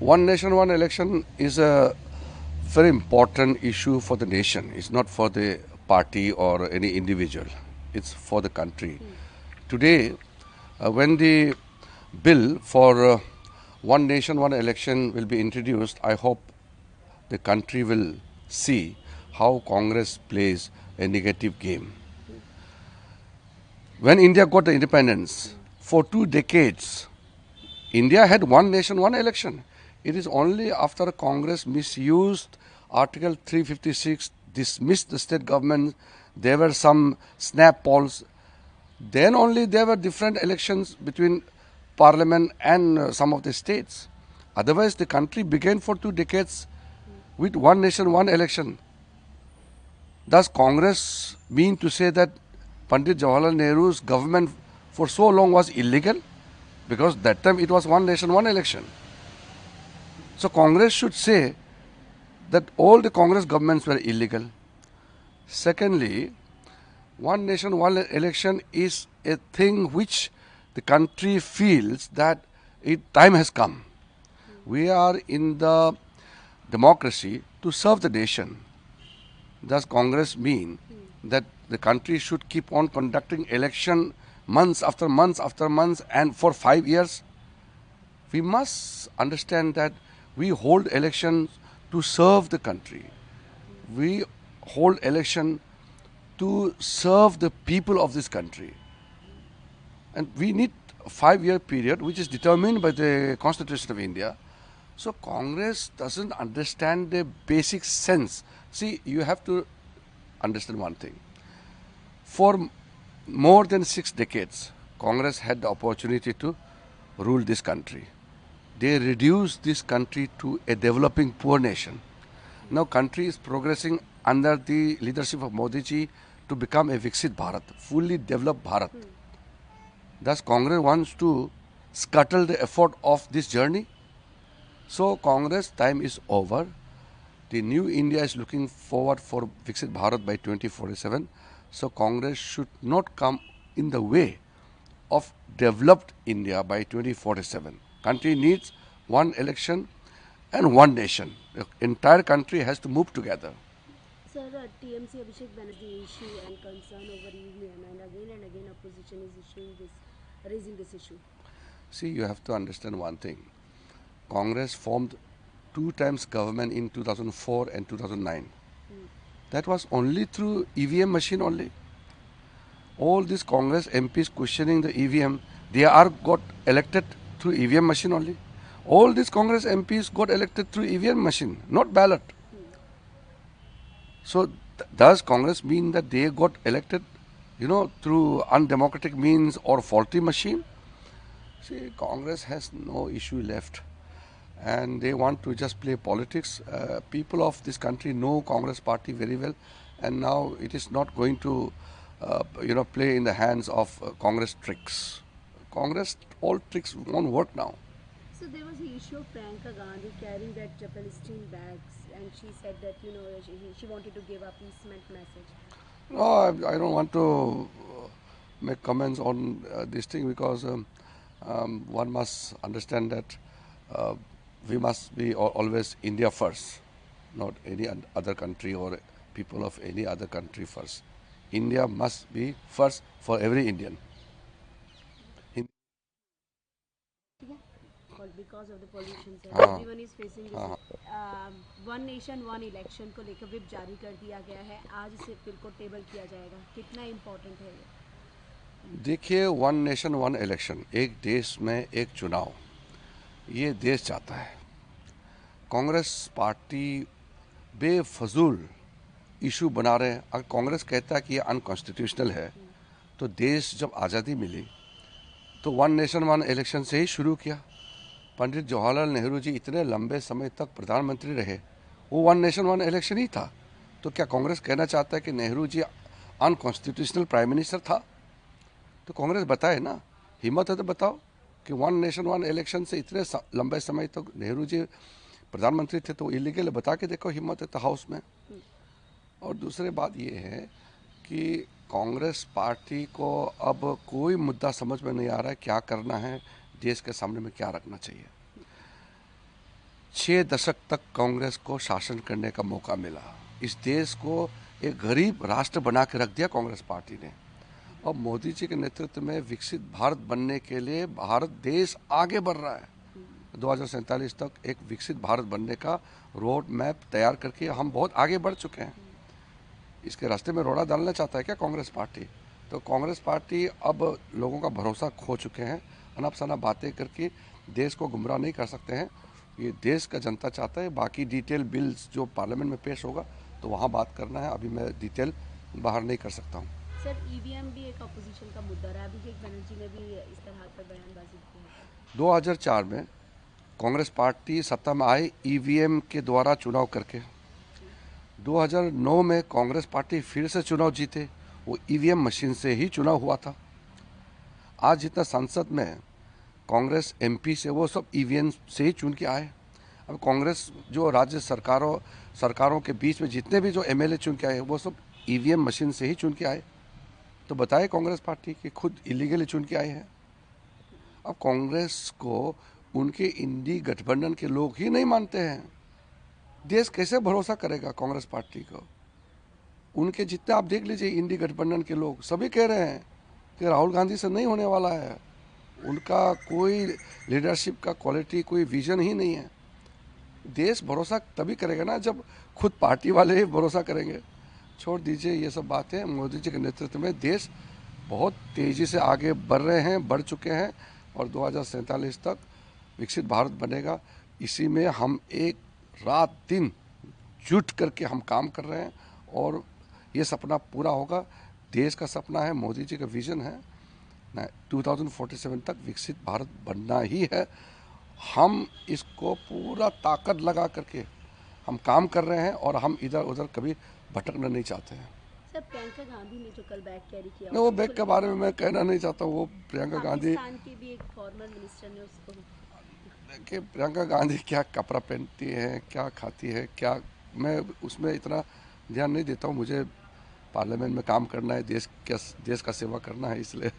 One nation, one election is a very important issue for the nation. It's not for the party or any individual. It's for the country. Today, when the bill for one nation, one election will be introduced, I hope the country will see how Congress plays a negative game. When India got the independence, for 2 decades, India had one nation, one election. It is only after Congress misused Article 356, dismissed the state government, there were some snap polls. Then only there were different elections between parliament and some of the states. Otherwise, the country began for 2 decades with one nation, one election. Does Congress mean to say that Pandit Jawaharlal Nehru's government for so long was illegal? Because that time it was one nation, one election. So Congress should say that all the Congress governments were illegal. Secondly, one nation, one election is a thing which the country feels that time has come. We are in the democracy to serve the nation. Does Congress mean that the country should keep on conducting election months after months after months and for 5 years? We must understand that we hold elections to serve the country. We hold election to serve the people of this country. And we need a 5 year period which is determined by the Constitution of India. So Congress doesn't understand the basic sense. See, you have to understand one thing. For more than 6 decades, Congress had the opportunity to rule this country. They reduced this country to a developing poor nation. Now country is progressing under the leadership of Modi ji to become a Viksit Bharat, fully developed Bharat. Thus Congress wants to scuttle the effort of this journey. So Congress time is over. The new India is looking forward for Viksit Bharat by 2047. So Congress should not come in the way of developed India by 2047. Country needs one election and one nation. The entire country has to move together. Sir, TMC Abhishek Banerjee issue and concern over EVM, and again opposition is raising this issue. See, you have to understand one thing. Congress formed 2 times government in 2004 and 2009. That was only through EVM machine only. All these Congress MPs questioning the EVM, they are got elected through EVM machine only. All these Congress MPs got elected through EVM machine, not ballot. So does Congress mean that they got elected, through undemocratic means or faulty machine? See, Congress has no issue left, and they want to just play politics. People of this country know Congress party very well, and now it is not going to, play in the hands of Congress tricks. Congress, all tricks won't work now. So there was the issue of Priyanka Gandhi carrying that Palestine bags, and she said that she wanted to give a appeasement message. No, I don't want to make comments on this thing because one must understand that uh, we must be always India first, not any other country or people of any other country first. India must be first for every Indian. Because of the pollution, sir, हाँ everyone is facing this. हाँ one nation one election को लेकर whip जारी कर दिया गया है, आज इसे बिल को टेबल किया जाएगा, कितना इम्पोर्टेंट है ये? देखिए, वन नेशन वन इलेक्शन, एक देश में एक चुनाव, ये देश चाहता है। कांग्रेस पार्टी बेफजूल इशू बना रहे हैं। अगर कांग्रेस कहता है कि ये अनकॉन्स्टिट्यूशनल है, तो देश जब आज़ादी मिली तो वन नेशन वन इलेक्शन से ही शुरू किया। पंडित जवाहरलाल नेहरू जी इतने लंबे समय तक प्रधानमंत्री रहे, वो वन नेशन वन इलेक्शन ही था। तो क्या कांग्रेस कहना चाहता है कि Nehru ji unconstitutional prime minister था? तो कांग्रेस बताए ना, हिम्मत है तो बताओ कि वन नेशन वन इलेक्शन से इतने लंबे समय तक नेहरू जी प्रधानमंत्री थे तो इलीगल, बता के देखो, हिम्मत है तो हाउस में। और दूसरी बात ये है कि कांग्रेस पार्टी को अब कोई मुद्दा समझ में नहीं आ रहा है क्या करना है, देश के सामने में क्या रखना चाहिए। 6 दशक तक कांग्रेस को शासन करने का मौका मिला। इस देश को एक गरीब राष्ट्र बना के रख दिया कांग्रेस पार्टी ने। और मोदी जी के नेतृत्व में विकसित भारत बनने के लिए भारत देश आगे बढ़ रहा है। 2047 तक एक विकसित भारत बनने का रोड मैप तैयार करके हम बहुत आगे बढ़ चुके हैं। इसके रास्ते में रोड़ा डालना चाहता है क्या कांग्रेस पार्टी? तो कांग्रेस पार्टी अब लोगों का भरोसा खो चुके हैं। अनप शनप बातें करके देश को गुमराह नहीं कर सकते हैं। ये देश का जनता चाहता है। बाकी डिटेल बिल्स जो पार्लियामेंट में पेश होगा तो वहाँ बात करना है। अभी मैं डिटेल बाहर नहीं कर सकता हूँ। सर, ईवीएम भी एक अपोजिशन का मुद्दा रहा है। अभिषेक बनर्जी ने भी इस तरह पर बयानबाजी की है। 2004 में कांग्रेस पार्टी सत्ता में आई ईवीएम के द्वारा चुनाव करके। 2009 में कांग्रेस पार्टी फिर से चुनाव जीते, वो ईवीएम मशीन से ही चुनाव हुआ था। आज जितना संसद में कांग्रेस एमपी से वो सब ईवीएम से ही चुन के आए। अब कांग्रेस जो राज्य सरकारों के बीच में जितने भी जो एमएलए चुन के आए वो सब ईवीएम मशीन से ही चुन के आए। तो बताए कांग्रेस पार्टी कि खुद इलीगली चुन के आए हैं। अब कांग्रेस को उनके इंडी गठबंधन के लोग ही नहीं मानते हैं। देश कैसे भरोसा करेगा कांग्रेस पार्टी को? उनके जितने आप देख लीजिए इंडी गठबंधन के लोग सभी कह रहे हैं कि राहुल गांधी से नहीं होने वाला है। उनका कोई लीडरशिप का क्वालिटी, कोई विजन ही नहीं है। देश भरोसा तभी करेगा ना जब खुद पार्टी वाले ही भरोसा करेंगे। छोड़ दीजिए ये सब बातें। मोदी जी के नेतृत्व में देश बहुत तेज़ी से आगे बढ़ रहे हैं, बढ़ चुके हैं और 2047 तक विकसित भारत बनेगा। इसी में हम एक रात दिन जुट करके हम काम कर रहे हैं और ये सपना पूरा होगा। देश का सपना है, मोदी जी का विजन है 2047 तक विकसित भारत बनना ही है। हम इसको पूरा ताकत लगा करके हम काम कर रहे हैं और हम इधर उधर कभी भटकना नहीं चाहते हैं। सर, प्रियंका गांधी ने जो कल बैग कैरी किया, वो बैग के बारे में मैं कहना नहीं चाहता। वो प्रियंका गांधी, पाकिस्तान की भी एक फॉर्मर मिनिस्टर ने उसको कि प्रियंका गांधी क्या कपड़ा पहनती है, क्या खाती है, क्या, मैं उसमें इतना ध्यान नहीं देता हूँ। मुझे पार्लियामेंट में काम करना है, देश का सेवा करना है, इसलिए